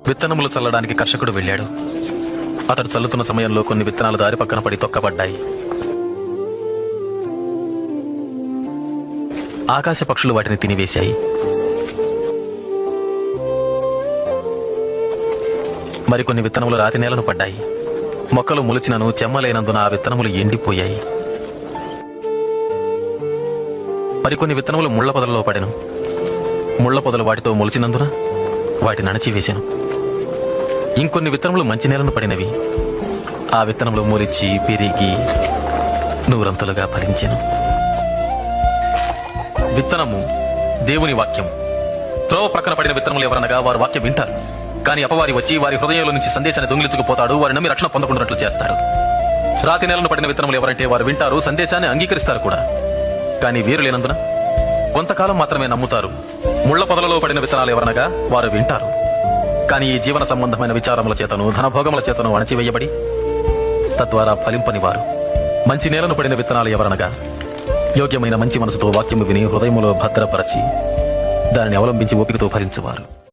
విత్తనములు చల్లడానికి కర్షకుడు వెళ్ళాడు. అతడు చల్లుతున్న సమయంలో కొన్ని విత్తనాలు దారి పక్కన పడి తొక్కబడ్డాయి. ఆకాశ పక్షులు వాటిని తినివేశాయి. మరికొన్ని విత్తనములు రాతి నేలను పడ్డాయి. మొక్కలు మొలిచినను చెమ్మలేనందున ఆ విత్తనములు ఎండిపోయాయి. మరికొన్ని విత్తనములు ముళ్ల పొదలలో పడెను. ముళ్ల పొదలు వాటితో మొలిచినందున వాటిని అణచివేశాను. ఇంకొన్ని విత్తనములు మంచి నేలను పడినవి. ఆ విత్తనములు మొలిచి పెరిగి నూరంతలుగా ఫలించెను. విత్తనము దేవుని వాక్యం. త్రోవ ప్రక్కన పడిన విత్తనములు ఎవరనగా వారు వాక్యం వింటారు, కానీ అపవాది వచ్చి వారి హృదయంలో నుంచి సందేశాన్ని దొంగిలించుకుపోతాడు. వారి నమ్మి రక్షణ పొందకుండాట్లు చేస్తాడు. రాతి నేలను పడిన విత్తనములు ఎవరంటే వారు వింటారు, సందేశాన్ని అంగీకరిస్తారు కూడా, కానీ వీరు లేనందున కొంతకాలం మాత్రమే నమ్ముతారు. ముళ్ల పొదలలో పడిన విత్తనాలు ఎవరనగా వారు వింటారు, కానీ ఈ జీవన సంబంధమైన విచారముల చేతను ధనభోగముల చేతను అణచివేయబడి తద్వారా ఫలింపని వారు. మంచి నేలను పడిన విత్తనాలు ఎవరనగా యోగ్యమైన మంచి మనసుతో వాక్యము విని హృదయములో భద్రపరచి దానిని అవలంబించి ఓపికతో ఫలించువారు.